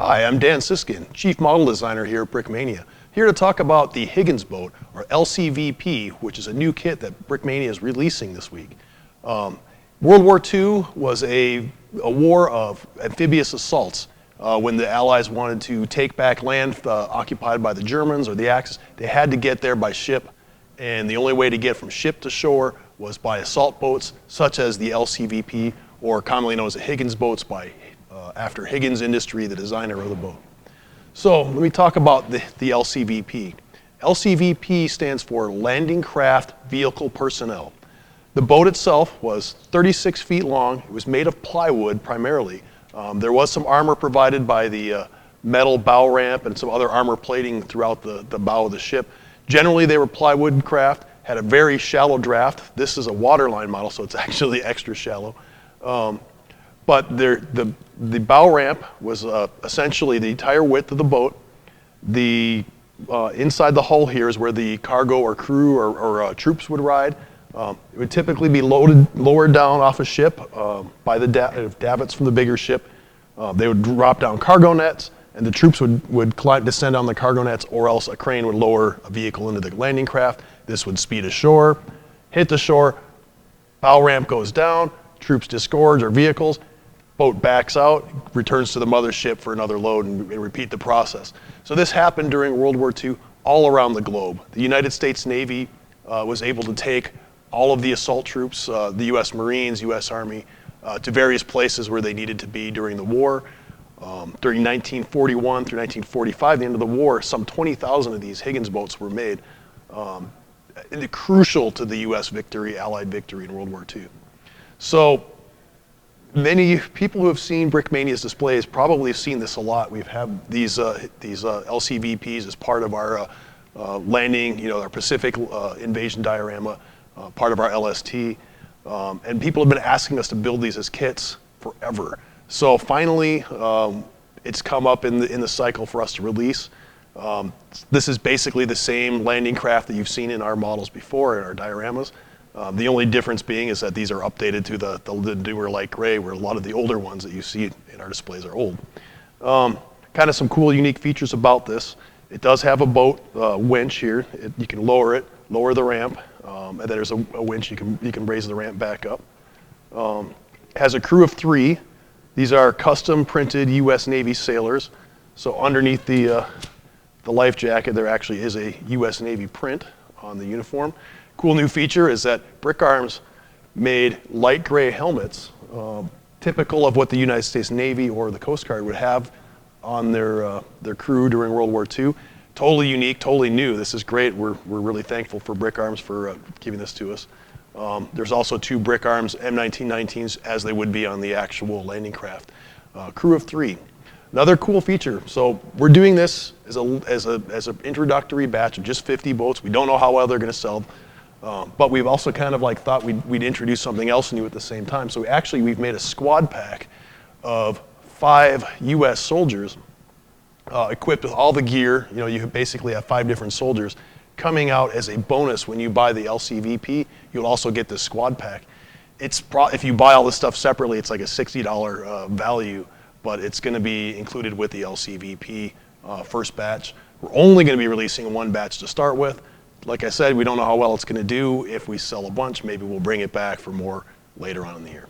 Hi, I'm Dan Siskin, Chief Model Designer here at Brickmania, here to talk about the Higgins boat, or LCVP, which is a new kit that Brickmania is releasing this week. World War II was a war of amphibious assaults. When the Allies wanted to take back land occupied by the Germans or the Axis, they had to get there by ship, and the only way to get from ship to shore was by assault boats, such as the LCVP, or commonly known as the Higgins boats after Higgins Industry, the designer of the boat. So let me talk about the LCVP. LCVP stands for Landing Craft Vehicle Personnel. The boat itself was 36 feet long. It was made of plywood primarily. There was some armor provided by the metal bow ramp and some other armor plating throughout the bow of the ship. Generally, they were plywood craft, had a very shallow draft. This is a waterline model, so it's actually extra shallow. But the bow ramp was essentially the entire width of the boat. Inside the hull here is where the cargo or crew or troops would ride. It would typically be lowered down off a ship by the davits from the bigger ship. They would drop down cargo nets, and the troops would descend on the cargo nets, or else a crane would lower a vehicle into the landing craft. This would speed ashore, hit the shore, bow ramp goes down, troops disgorge or vehicles, boat backs out, returns to the mothership for another load, and repeat the process. So this happened during World War II all around the globe. The United States Navy was able to take all of the assault troops, the U.S. Marines, U.S. Army, to various places where they needed to be during the war. During 1941 through 1945, the end of the war, some 20,000 of these Higgins boats were made, crucial to the U.S. victory, Allied victory in World War II. So many people who have seen Brickmania's displays probably have seen this a lot. We've had these LCVPs as part of our landing, our Pacific invasion diorama, part of our LST. And people have been asking us to build these as kits forever. So finally, it's come up in the cycle for us to release. This is basically the same landing craft that you've seen in our models before, in our dioramas. The only difference being is that these are updated to the newer light gray, where a lot of the older ones that you see in our displays are old. Kind of some cool, unique features about this. It does have a boat winch here. You can lower the ramp, and then there's a winch you can raise the ramp back up. Has a crew of 3. These are custom printed U.S. Navy sailors. So underneath the life jacket, there actually is a U.S. Navy print on the uniform. Cool new feature is that Brick Arms made light gray helmets, typical of what the United States Navy or the Coast Guard would have on their crew during World War II. Totally unique, totally new. This is great. We're really thankful for Brick Arms for giving this to us. There's also 2 Brick Arms M1919s, as they would be on the actual landing craft. Crew of 3. Another cool feature. So we're doing this as an introductory batch of just 50 boats. We don't know how well they're going to sell. But we've also kind of thought we'd introduce something else new at the same time. So we've made a squad pack of 5 U.S. soldiers equipped with all the gear. You basically have 5 different soldiers coming out as a bonus. When you buy the LCVP, you'll also get this squad pack. If you buy all this stuff separately, it's like a $60 value, but it's going to be included with the LCVP first batch. We're only going to be releasing 1 batch to start with. Like I said, we don't know how well it's going to do. If we sell a bunch, maybe we'll bring it back for more later on in the year.